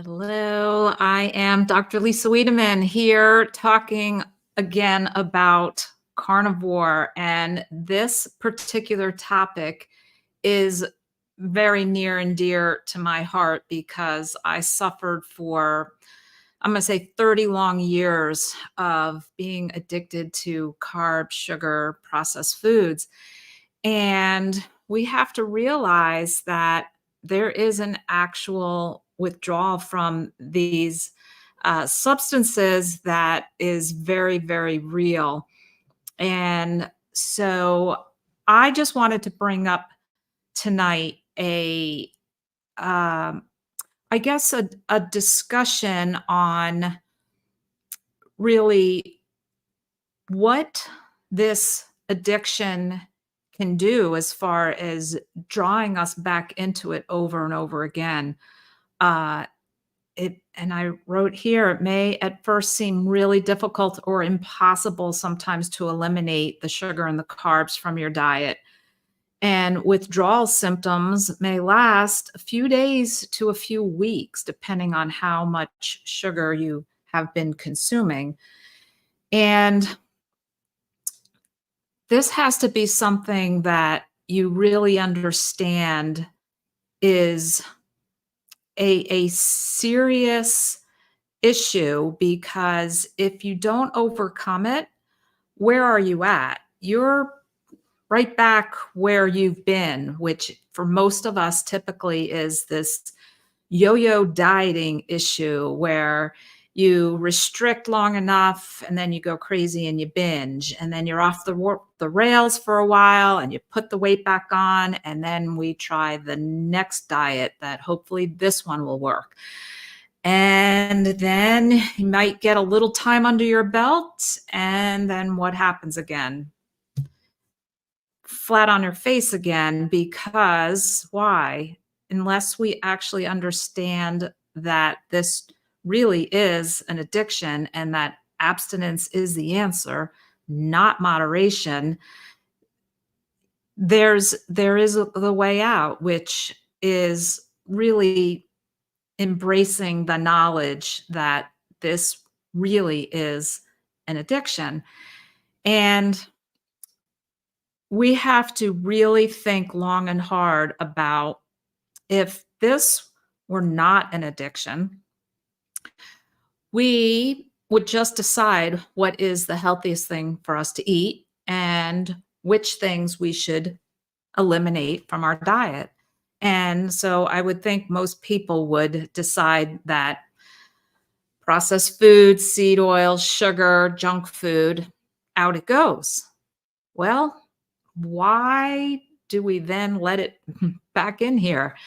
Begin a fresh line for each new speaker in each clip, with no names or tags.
Hello, I am Dr. Lisa Wiedemann here talking again about carnivore. And this particular topic is very near and dear to my heart because I suffered for, I'm going to say 30 long years of being addicted to carbs, sugar, processed foods. And we have to realize that there is an actual withdrawal from these substances that is very, very real. And so I just wanted to bring up tonight um, I guess, a discussion on really what this addiction can do as far as drawing us back into it over and over again. Uh, and I wrote here, it may at first seem really difficult or impossible sometimes to eliminate the sugar and the carbs from your diet. And withdrawal symptoms may last a few days to a few weeks, depending on how much sugar you have been consuming. And this has to be something that you really understand is a serious issue, because if you don't overcome it, where are you at? You're right back where you've been, which for most of us typically is this yo-yo dieting issue where you restrict long enough and then you go crazy and you binge, and then you're off the rails for a while and you put the weight back on, and then we try the next diet that hopefully this one will work. And then you might get a little time under your belt, and then what happens again? Flat on your face again, because why? Unless we actually understand that this really is an addiction and that abstinence is the answer, not moderation, there is the way out, which is really embracing the knowledge that this really is an addiction. And we have to really think long and hard about, if this were not an addiction, we would just decide what is the healthiest thing for us to eat and which things we should eliminate from our diet. And so I would think most people would decide that processed food, seed oil, sugar, junk food, out it goes. Well, why do we then let it back in here?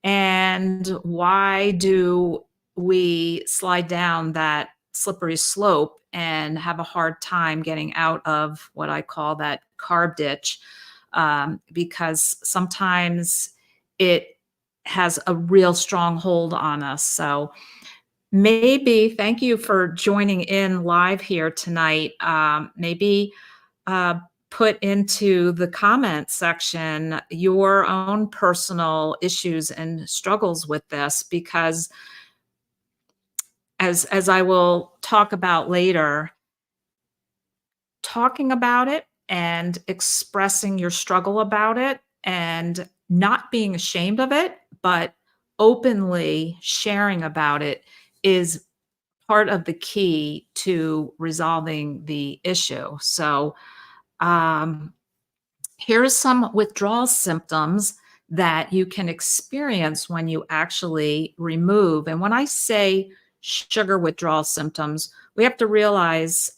And why do we slide down that slippery slope and have a hard time getting out of what I call that carb ditch? Because sometimes it has a real strong hold on us. So maybe, thank you for joining in live here tonight. Maybe put into the comment section your own personal issues and struggles with this, because as I will talk about later, talking about it and expressing your struggle about it and not being ashamed of it, but openly sharing about it is part of the key to resolving the issue. So here's some withdrawal symptoms that you can experience when you actually remove. And when I say sugar withdrawal symptoms, we have to realize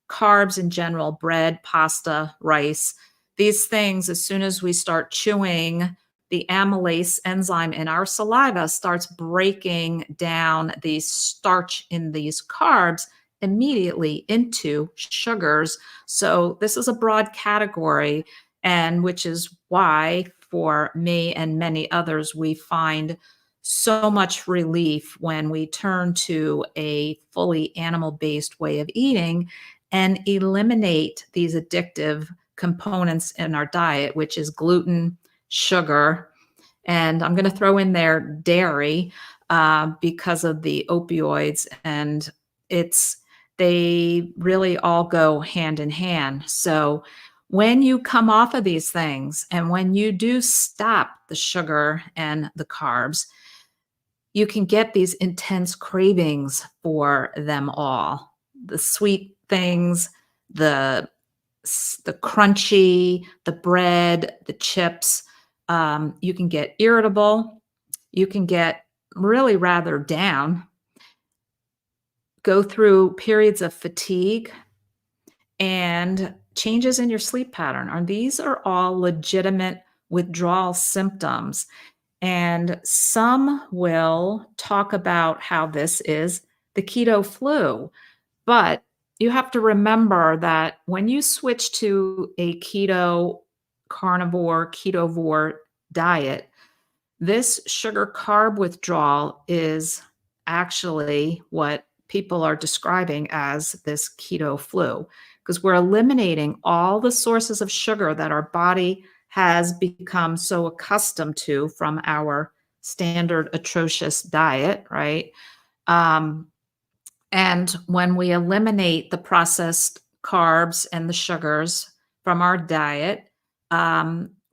carbs in general, bread, pasta, rice, these things, as soon as we start chewing, the amylase enzyme in our saliva starts breaking down the starch in these carbs immediately into sugars. So this is a broad category, and which is why for me and many others, we find so much relief when we turn to a fully animal-based way of eating and eliminate these addictive components in our diet, which is gluten, sugar, and I'm going to throw in there dairy, because of the opioids, and it's they really all go hand in hand. So when you come off of these things and when you do stop the sugar and the carbs, you can get these intense cravings for them all. The sweet things, the the crunchy, the bread, the chips. You can get irritable. You can get really rather down, go through periods of fatigue and changes in your sleep pattern. And these are all legitimate withdrawal symptoms. And some will talk about how this is the keto flu. But you have to remember that when you switch to a keto, carnivore, ketovore diet, this sugar carb withdrawal is actually what people are describing as this keto flu, because we're eliminating all the sources of sugar that our body has become so accustomed to from our standard atrocious diet, right? Um, and when we eliminate the processed carbs and the sugars from our diet,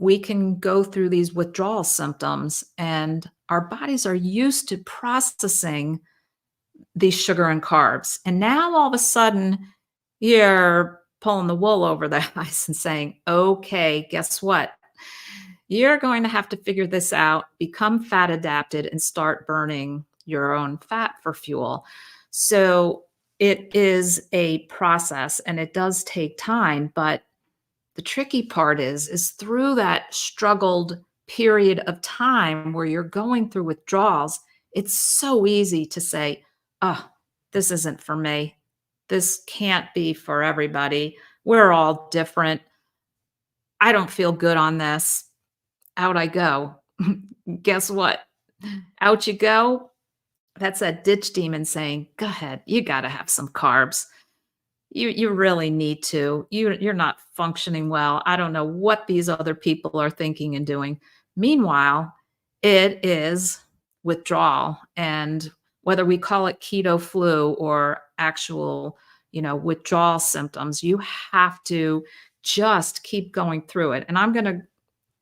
we can go through these withdrawal symptoms, and our bodies are used to processing these sugar and carbs. And now all of a sudden, you're pulling the wool over their eyes and saying, okay, guess what? You're going to have to figure this out, become fat adapted, and start burning your own fat for fuel. So it is a process and it does take time, but the tricky part is through that struggled period of time where you're going through withdrawals, it's so easy to say, oh, this isn't for me. This can't be for everybody. We're all different. I don't feel good on this. Out I go. Guess what? Out you go. That's that ditch demon saying, go ahead, you got to have some carbs. You really need to. You're not functioning well. I don't know what these other people are thinking and doing. Meanwhile, it is withdrawal, and whether we call it keto flu or actual, withdrawal symptoms, you have to just keep going through it. And I'm going to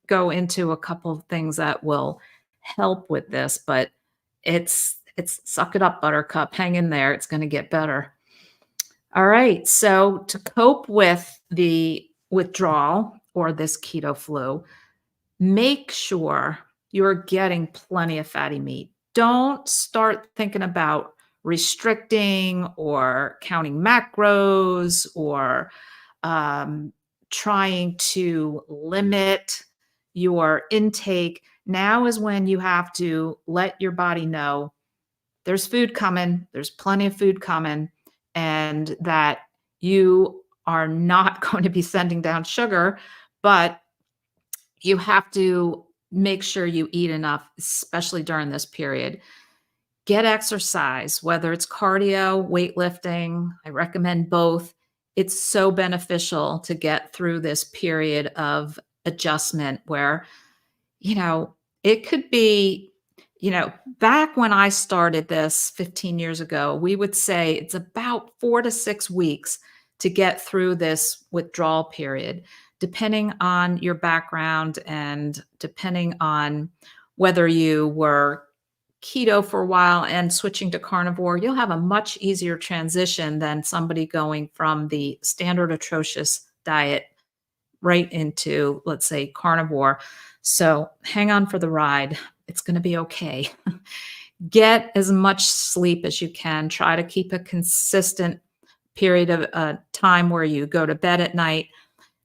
go into a couple of things that will help with this, but it's suck it up, buttercup. Hang in there. It's going to get better. All right. So to cope with the withdrawal or this keto flu, make sure you're getting plenty of fatty meat. Don't start thinking about restricting or counting macros or trying to limit your intake. Now is when you have to let your body know there's food coming, there's plenty of food coming, and that you are not going to be sending down sugar, but you have to make sure you eat enough, especially during this period. Get exercise, whether it's cardio, weightlifting. I recommend both. It's so beneficial to get through this period of adjustment where, it could be, back when I started this 15 years ago, we would say it's about 4 to 6 weeks to get through this withdrawal period, depending on your background and depending on whether you were keto for a while and switching to carnivore. You'll have a much easier transition than somebody going from the standard atrocious diet right into, let's say, carnivore. So hang on for the ride. It's going to be okay. Get as much sleep as you can. Try to keep a consistent period of time where you go to bed at night.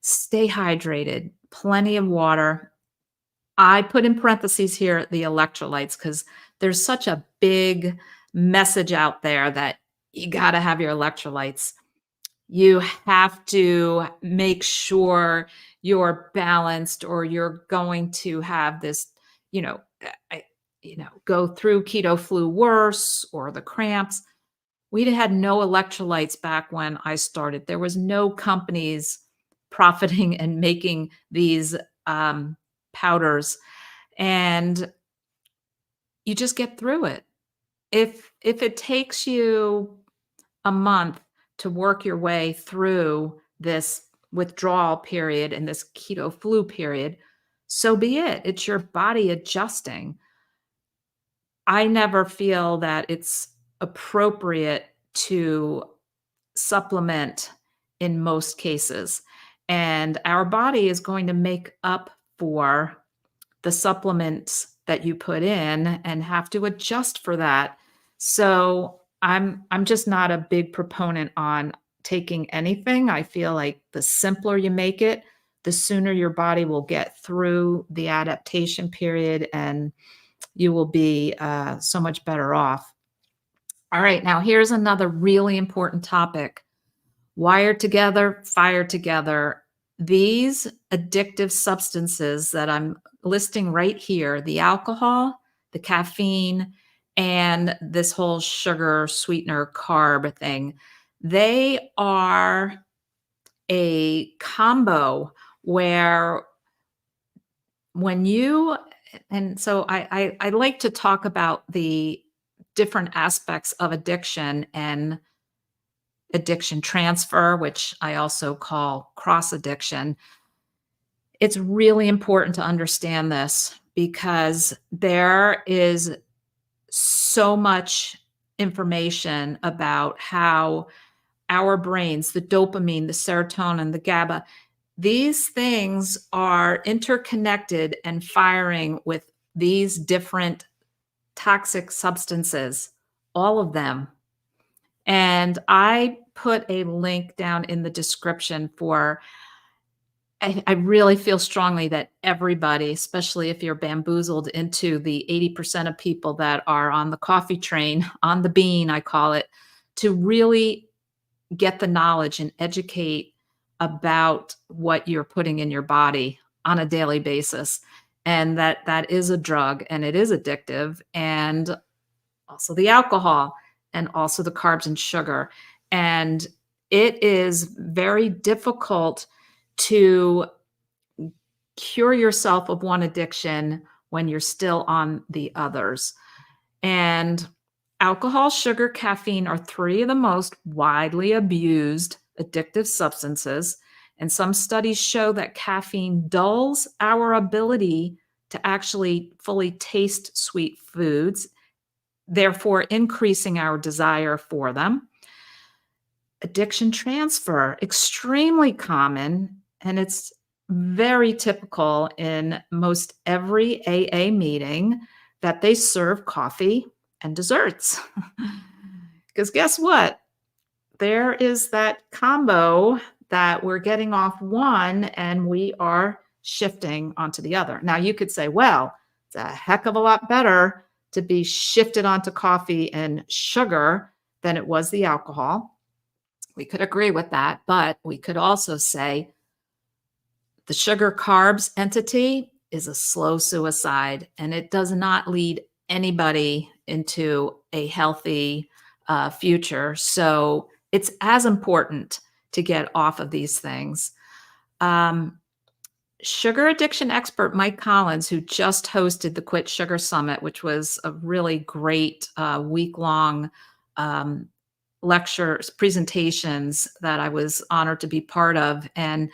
Stay hydrated, plenty of water. I put in parentheses here the electrolytes because there's such a big message out there that you got to have your electrolytes. You have to make sure you're balanced or you're going to have this, go through keto flu worse or the cramps. We had no electrolytes back when I started. There was no companies profiting and making these powders. And you just get through it. if it takes you a month to work your way through this withdrawal period and this keto flu period, so be it. It's your body adjusting. I never feel that it's appropriate to supplement in most cases. And our body is going to make up for the supplements that you put in and have to adjust for that. So I'm just not a big proponent on taking anything. I feel like the simpler you make it, the sooner your body will get through the adaptation period and you will be so much better off. All right, now here's another really important topic. Wired together, fired together. These addictive substances that I'm listing right here, the alcohol, the caffeine, and this whole sugar sweetener carb thing, they are a combo where when you, and so I like to talk about the different aspects of addiction and addiction transfer, which I also call cross addiction. It's really important to understand this because there is so much information about how our brains, the dopamine, the serotonin, the GABA, these things are interconnected and firing with these different toxic substances, all of them. And I put a link down in the description for, I really feel strongly that everybody, especially if you're bamboozled into the 80% of people that are on the coffee train, on the bean, I call it, to really get the knowledge and educate about what you're putting in your body on a daily basis. And that is a drug and it is addictive. And also the alcohol and also the carbs and sugar. And it is very difficult to cure yourself of one addiction when you're still on the others. And alcohol, sugar, caffeine are three of the most widely abused addictive substances. And some studies show that caffeine dulls our ability to actually fully taste sweet foods, therefore increasing our desire for them. Addiction transfer, extremely common, and it's very typical in most every AA meeting that they serve coffee and desserts. Because guess what? There is that combo that we're getting off one and we are shifting onto the other. Now you could say, well, it's a heck of a lot better to be shifted onto coffee and sugar than it was the alcohol. We could agree with that, but we could also say the sugar carbs entity is a slow suicide and it does not lead anybody into a healthy future. So it's as important to get off of these things. Sugar addiction expert Mike Collins, who just hosted the Quit Sugar Summit, which was a really great week-long lectures, presentations that I was honored to be part of. And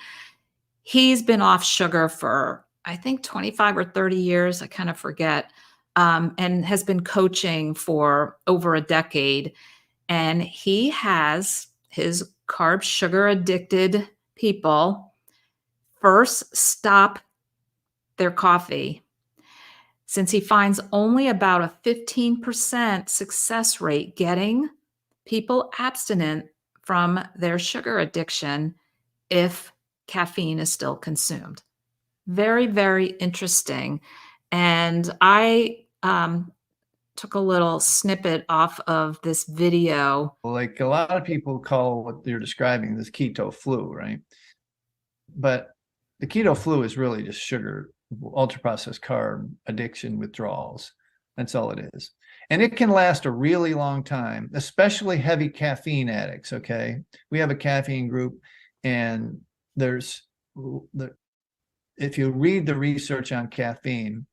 he's been off sugar for, I think, 25 or 30 years. I kind of forget. And has been coaching for over a decade. And he has his carb sugar addicted people first stop their coffee, since he finds only about a 15% success rate getting people abstinent from their sugar addiction if caffeine is still consumed. Very, very interesting. And I took a little snippet off of this video.
Like a lot of people call what you're describing this keto flu, right? But the keto flu is really just sugar, ultra processed carb addiction withdrawals. That's all it is. And it can last a really long time, especially heavy caffeine addicts. Okay. We have a caffeine group, and if you read the research on caffeine,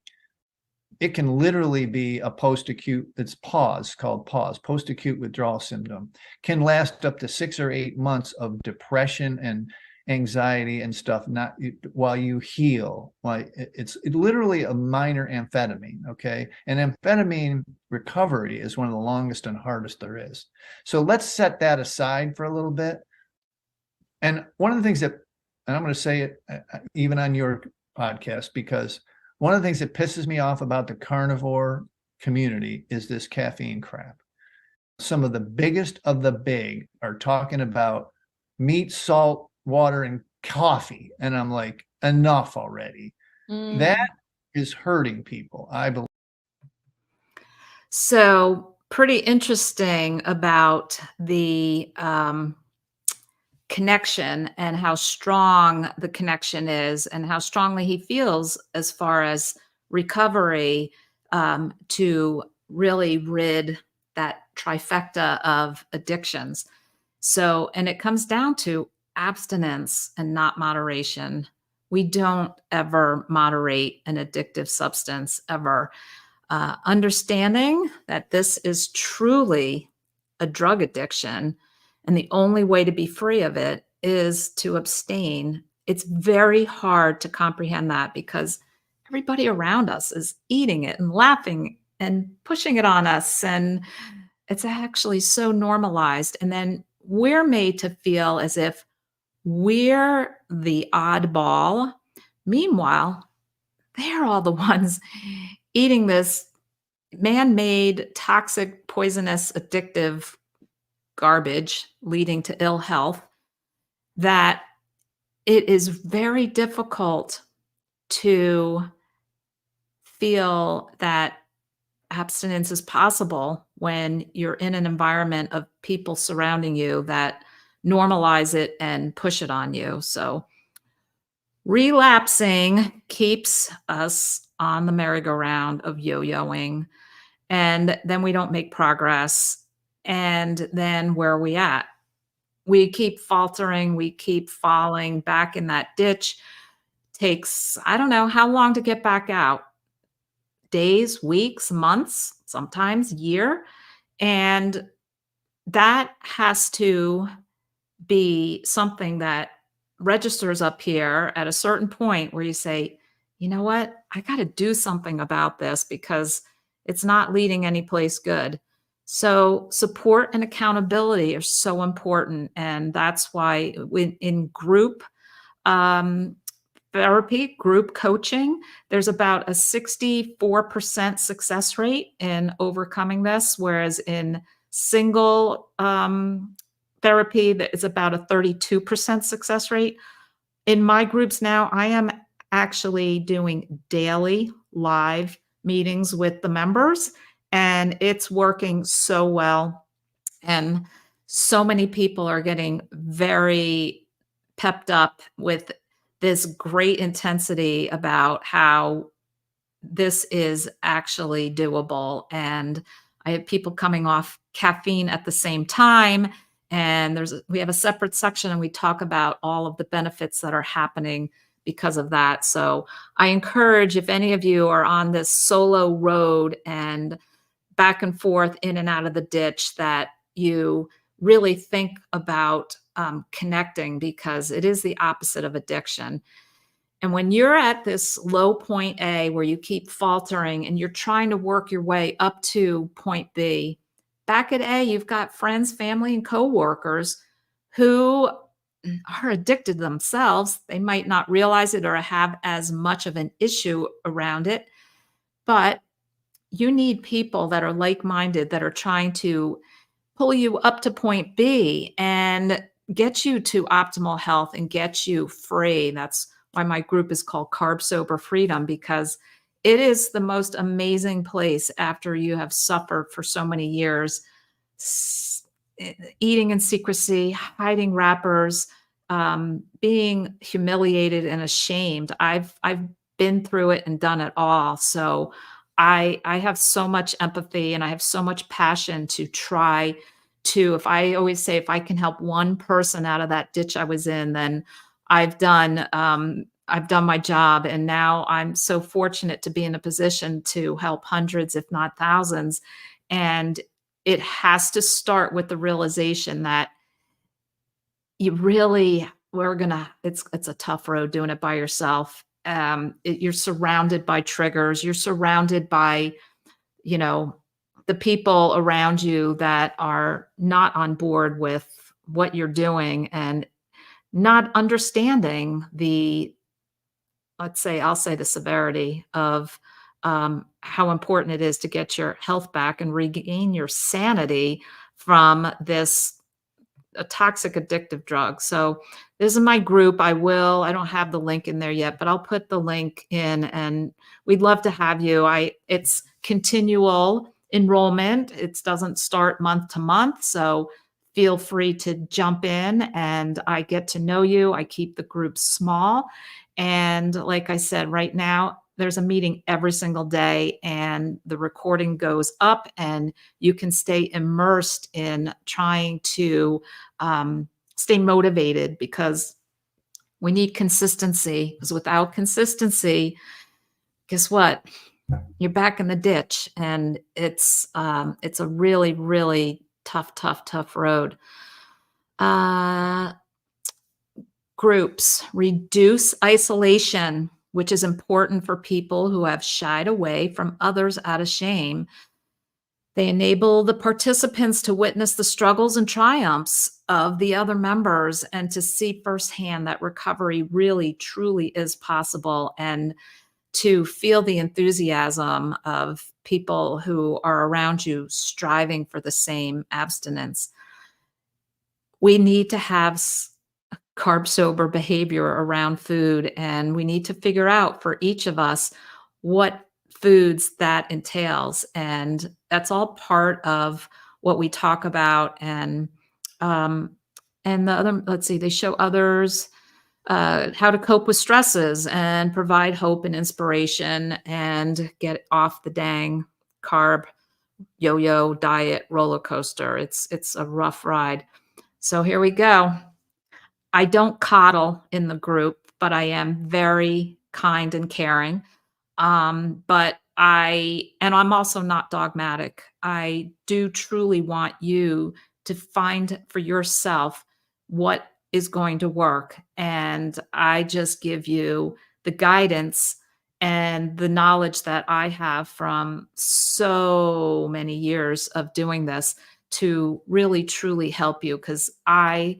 it can literally be a post-acute, it's PAWS, called PAWS, post-acute withdrawal syndrome, can last up to 6 or 8 months of depression and anxiety and stuff, not while you heal. Like it's literally a minor amphetamine, okay? And amphetamine recovery is one of the longest and hardest there is. So let's set that aside for a little bit. And one of the things that, and I'm going to say it even on your podcast, because one of the things that pisses me off about the carnivore community is this caffeine crap. Some of the biggest of the big are talking about meat, salt, water, and coffee. And I'm like, enough already. That is hurting people, I believe.
So pretty interesting about the connection and how strong the connection is and how strongly he feels as far as recovery to really rid that trifecta of addictions. So, and it comes down to abstinence and not moderation. We don't ever moderate an addictive substance ever. Understanding that this is truly a drug addiction and the only way to be free of it is to abstain. It's very hard to comprehend that because everybody around us is eating it and laughing and pushing it on us. And it's actually so normalized. And then we're made to feel as if we're the oddball. Meanwhile, they're all the ones eating this man-made, toxic, poisonous, addictive garbage leading to ill health, that it is very difficult to feel that abstinence is possible when you're in an environment of people surrounding you that normalize it and push it on you. So relapsing keeps us on the merry-go-round of yo-yoing, and then we don't make progress. And then where are we at? We keep faltering, we keep falling back in that ditch. Takes, I don't know how long to get back out. Days, weeks, months, sometimes year. And that has to be something that registers up here at a certain point where you say, you know what, I got to do something about this because it's not leading any place good. So support and accountability are so important. And that's why in group therapy, group coaching, there's about a 64% success rate in overcoming this, whereas in single therapy, that is about a 32% success rate. In my groups now, I am actually doing daily live meetings with the members, and it's working so well. And so many people are getting very pepped up with this great intensity about how this is actually doable. And I have people coming off caffeine at the same time. And we have a separate section and we talk about all of the benefits that are happening because of that. So I encourage, if any of you are on this solo road and back and forth in and out of the ditch, that you really think about connecting, because it is the opposite of addiction. And when you're at this low point A where you keep faltering and you're trying to work your way up to point B, back at A, you've got friends, family, and coworkers who are addicted themselves. They might not realize it or have as much of an issue around it, but you need people that are like-minded, that are trying to pull you up to point B and get you to optimal health and get you free. That's why my group is called Carb Sober Freedom, because it is the most amazing place after you have suffered for so many years, eating in secrecy, hiding wrappers, being humiliated and ashamed. I've been through it and done it all. So I have so much empathy and I have so much passion to try to, if I always say, if I can help one person out of that ditch I was in, then I've done I've done my job, and now I'm so fortunate to be in a position to help hundreds, if not thousands. And it has to start with the realization that you really we're gonna it's a tough road doing it by yourself. You're surrounded by triggers. You're surrounded by, you know, the people around you that are not on board with what you're doing and not understanding the, I'll say the severity of how important it is to get your health back and regain your sanity from this a toxic addictive drug. So this is my group. I don't have the link in there yet, but I'll put the link in, and we'd love to have you. It's continual enrollment. It doesn't start month to month. So feel free to jump in, and I get to know you. I keep the group small. And like I said, right now, there's a meeting every single day, and the recording goes up, and you can stay immersed in trying to stay motivated, because we need consistency. Because without consistency, guess what? You're back in the ditch, and it's a really, really tough road. Groups reduce isolation, which is important for people who have shied away from others out of shame. They enable the participants to witness the struggles and triumphs of the other members and to see firsthand that recovery really, truly is possible, and to feel the enthusiasm of people who are around you striving for the same abstinence. We need to have carb sober behavior around food, and we need to figure out for each of us what foods that entails, and that's all part of what we talk about. And the other, let's see, they show others how to cope with stresses and provide hope and inspiration and get off the dang carb yo-yo diet roller coaster. It's a rough ride. So here we go. I don't coddle in the group, but I am very kind and caring. And I'm also not dogmatic. I do truly want you to find for yourself what is going to work. And I just give you the guidance and the knowledge that I have from so many years of doing this to really truly help you. Because I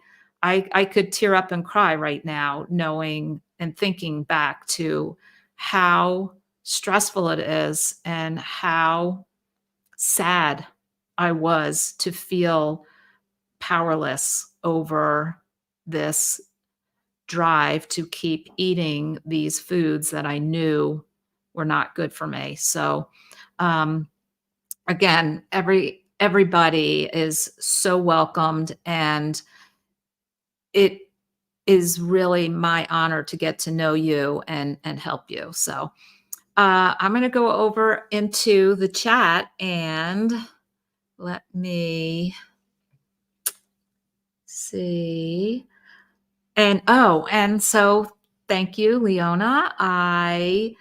could tear up and cry right now, knowing and thinking back to how stressful it is and how sad I was to feel powerless over this drive to keep eating these foods that I knew were not good for me. So, again, everybody is so welcomed, and it is really my honor to get to know you and help you. So I'm going to go over into the chat, and let me see. And so thank you, Leona. I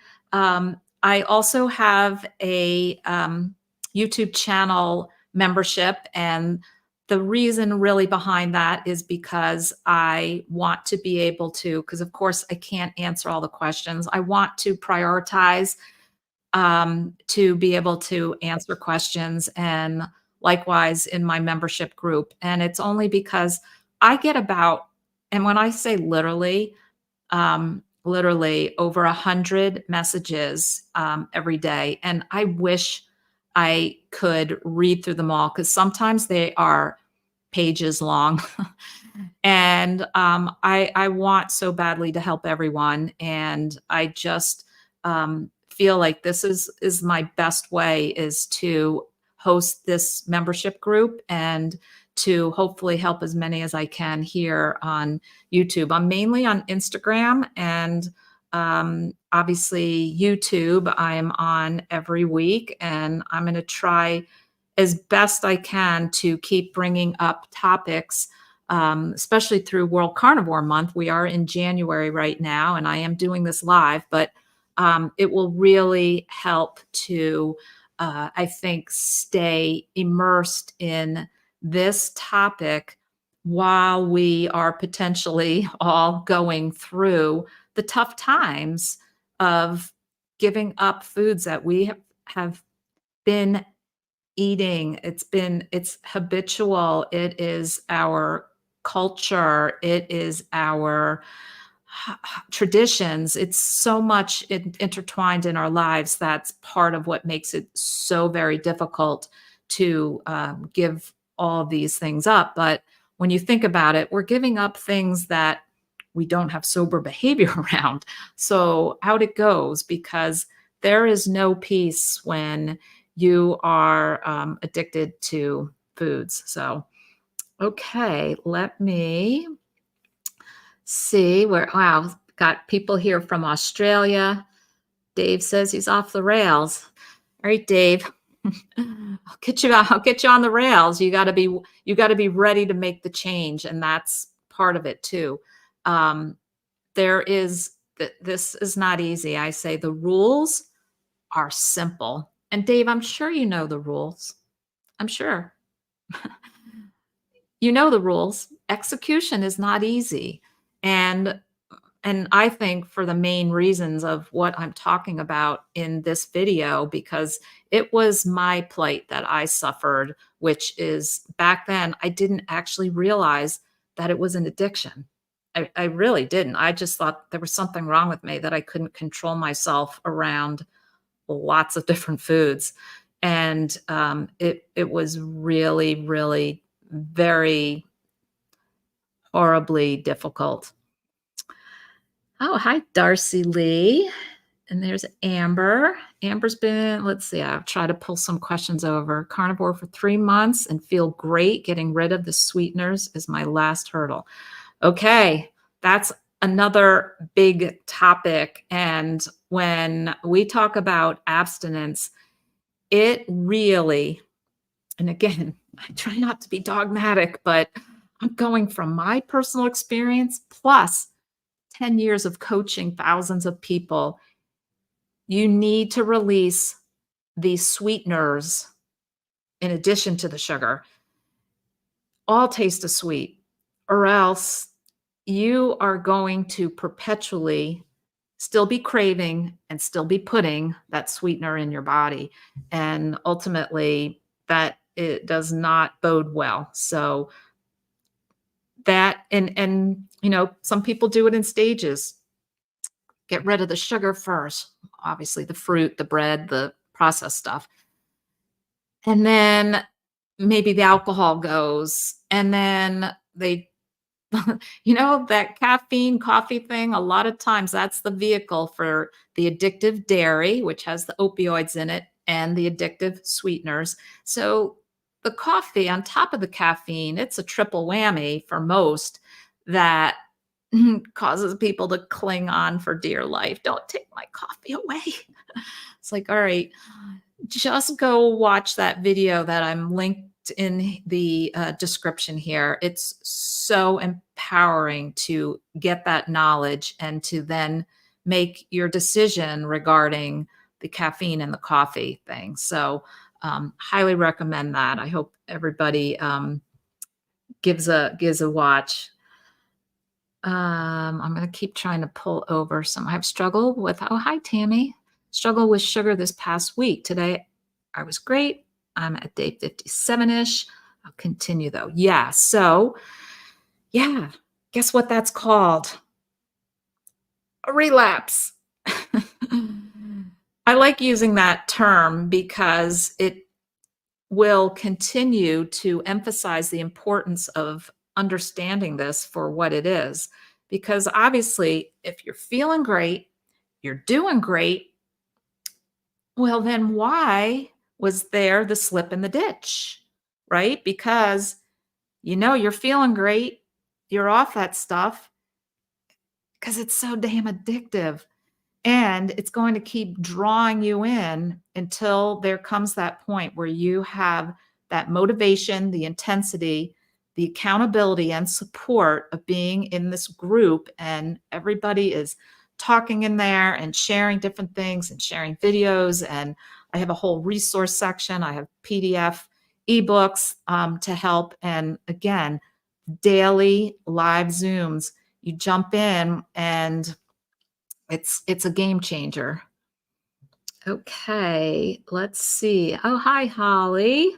also have a YouTube channel membership, and the reason really behind that is because I want to be able to, because of course I can't answer all the questions. I want to prioritize to be able to answer questions, and likewise in my membership group. And it's only because I get about, and when I say literally over 100 messages every day. And I wish I could read through them all, because sometimes they are pages long. And I want so badly to help everyone. And I just feel like this is my best way, is to host this membership group and to hopefully help as many as I can here on YouTube. I'm mainly on Instagram, and obviously YouTube I am on every week, and I'm going to try as best I can to keep bringing up topics especially through World Carnivore Month. We are in January right now, and I am doing this live, but it will really help to, I think, stay immersed in this topic while we are potentially all going through the tough times of giving up foods that we have been eating. It's habitual. It is our culture. It is our traditions. It's so much intertwined in our lives. That's part of what makes it so very difficult to give all these things up. But when you think about it, we're giving up things that we don't have sober behavior around. So out it goes, because there is no peace when you are addicted to foods. So, okay, let me see where, wow, got people here from Australia. Dave says he's off the rails. All right, Dave. I'll get you on the rails. You got to be ready to make the change, and that's part of it too. This is not easy. I say the rules are simple. And Dave, I'm sure you know the rules. I'm sure. You know the rules. Execution is not easy. And I think for the main reasons of what I'm talking about in this video, because it was my plight that I suffered, which is back then, I didn't actually realize that it was an addiction. I really didn't. I just thought there was something wrong with me, that I couldn't control myself around lots of different foods. And it was really, really very horribly difficult. Oh, hi, Darcy Lee. And there's Amber. Amber's been, let's see, I'll try to pull some questions over. Carnivore for 3 months and feel great. Getting rid of the sweeteners is my last hurdle. Okay, that's another big topic. And when we talk about abstinence, it really, and again, I try not to be dogmatic, but I'm going from my personal experience plus 10 years of coaching thousands of people. You need to release these sweeteners in addition to the sugar. All taste of sweet, or else you are going to perpetually still be craving and still be putting that sweetener in your body. And ultimately, that it does not bode well. So that, and some people do it in stages. Get rid of the sugar first, obviously the fruit, the bread, the processed stuff. And then maybe the alcohol goes, and then they that caffeine coffee thing, a lot of times that's the vehicle for the addictive dairy, which has the opioids in it, and the addictive sweeteners. So the coffee on top of the caffeine, it's a triple whammy for most that causes people to cling on for dear life. Don't take my coffee away. It's like, all right, just go watch that video that I'm linked in the description here. It's so empowering to get that knowledge and to then make your decision regarding the caffeine and the coffee thing. So highly recommend that. I hope everybody gives a watch. I'm going to keep trying to pull over some. I've struggled with, oh, hi, Tammy. Struggled with sugar this past week. Today, I was great. I'm at day 57-ish. I'll continue, though. Yeah. So, yeah. Guess what that's called? A relapse. I like using that term because it will continue to emphasize the importance of understanding this for what it is. Because obviously, if you're feeling great, you're doing great, well, then why was there the slip in the ditch, right? Because you're feeling great, you're off that stuff because it's so damn addictive. And it's going to keep drawing you in until there comes that point where you have that motivation, the intensity the accountability and support of being in this group, and everybody is talking in there and sharing different things and sharing videos. And I have a whole resource section. I have PDF, eBooks to help. And again, daily live Zooms. You jump in and it's a game changer. Okay, let's see. Oh, hi, Holly.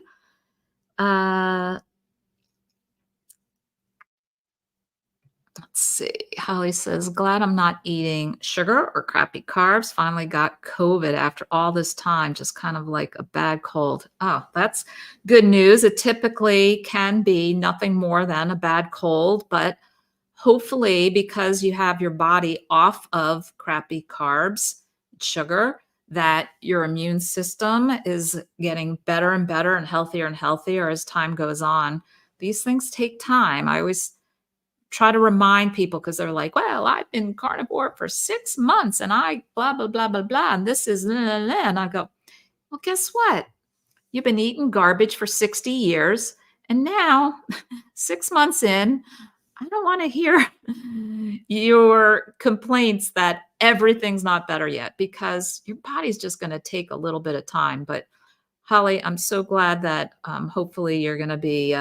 Let's see. Holly says, glad I'm not eating sugar or crappy carbs. Finally got COVID after all this time, just kind of like a bad cold. Oh, that's good news. It typically can be nothing more than a bad cold, but hopefully, because you have your body off of crappy carbs, sugar, that your immune system is getting better and healthier as time goes on. These things take time. I always try to remind people because they're like, well, I've been carnivore for 6 months and I blah, blah, blah, blah, blah. And this is, blah, blah, blah. And I go, well, guess what? You've been eating garbage for 60 years. And now 6 months in, I don't want to hear your complaints that everything's not better yet, because your body's just going to take a little bit of time. But Holly, I'm so glad that hopefully you're going to be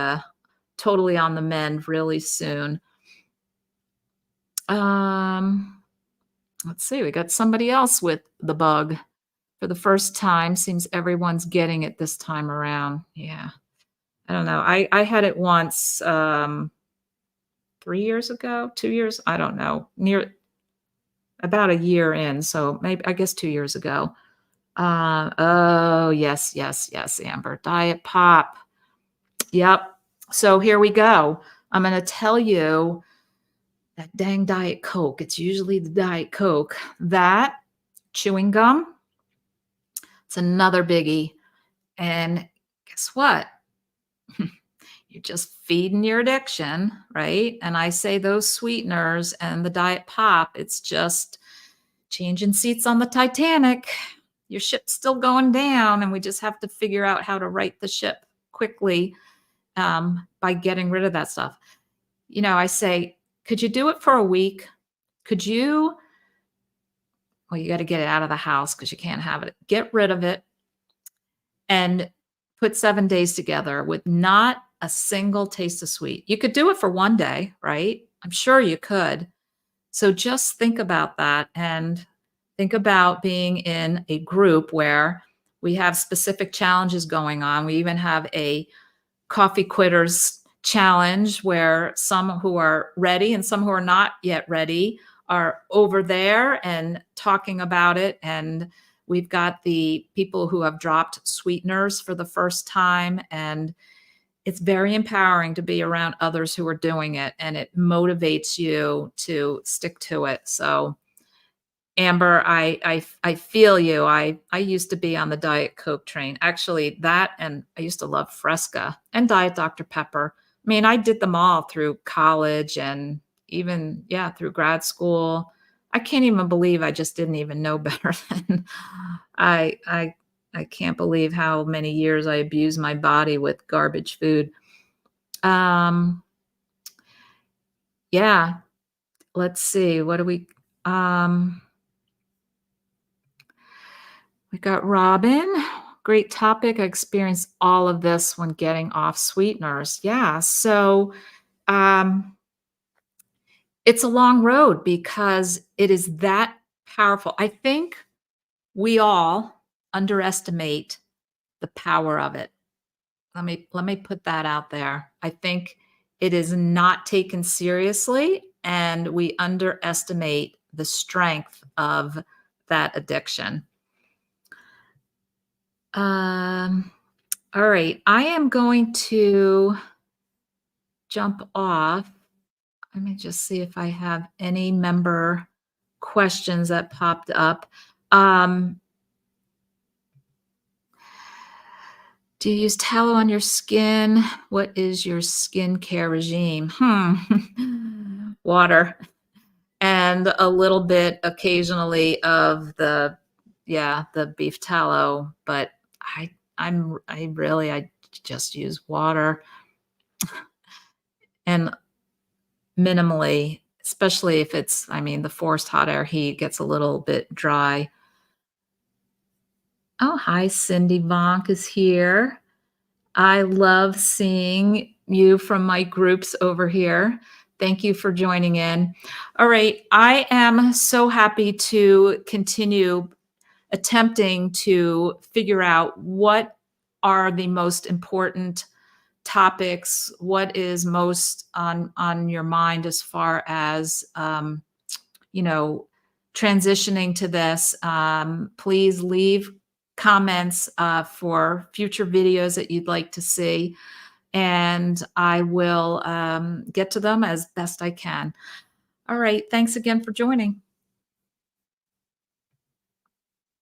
totally on the mend really soon. Let's see, we got somebody else with the bug for the first time. Seems everyone's getting it this time around. Yeah. I don't know. I had it once 3 years ago, 2 years, I don't know, near about a year in. So maybe, I guess 2 years ago. Oh, yes, Amber. Diet pop. Yep. So here we go. I'm going to tell you that dang Diet Coke. It's usually the Diet Coke. That chewing gum, it's another biggie. And guess what? You're just feeding your addiction, right? And I say those sweeteners and the Diet Pop, it's just changing seats on the Titanic. Your ship's still going down, and we just have to figure out how to right the ship quickly by getting rid of that stuff. You know, I say, could you do it for a week? Could you? Well, you got to get it out of the house because you can't have it. Get rid of it and put 7 days together with not a single taste of sweet. You could do it for one day, right? I'm sure you could. So just think about that, and think about being in a group where we have specific challenges going on. We even have a coffee quitters challenge where some who are ready and some who are not yet ready are over there and talking about it. And we've got the people who have dropped sweeteners for the first time. And it's very empowering to be around others who are doing it, and it motivates you to stick to it. So Amber, I feel you. I used to be on the Diet Coke train. Actually, that, and I used to love Fresca and Diet Dr. Pepper. I mean, I did them all through college and even, yeah, through grad school. I can't even believe I just didn't even know better then. I can't believe how many years I abused my body with garbage food. Yeah, let's see. What do we got Robin. Great topic. I experienced all of this when getting off sweeteners. Yeah. So it's a long road because it is that powerful. I think we all underestimate the power of it. Let me put that out there. I think it is not taken seriously, and we underestimate the strength of that addiction. All right, I am going to jump off. Let me just see if I have any member questions that popped up. Do you use tallow on your skin? What is your skincare regime? Water and a little bit occasionally of the beef tallow, but I just use water. and minimally, especially if it's, I mean, the forced hot air heat gets a little bit dry. Oh, hi, Cindy Vonk is here. I love seeing you from my groups over here. Thank you for joining in. All right, I am so happy to continue attempting to figure out what are the most important topics, what is most on your mind as far as you know, transitioning to this. Please leave comments for future videos that you'd like to see, and I will get to them as best I can. All right, thanks again for joining.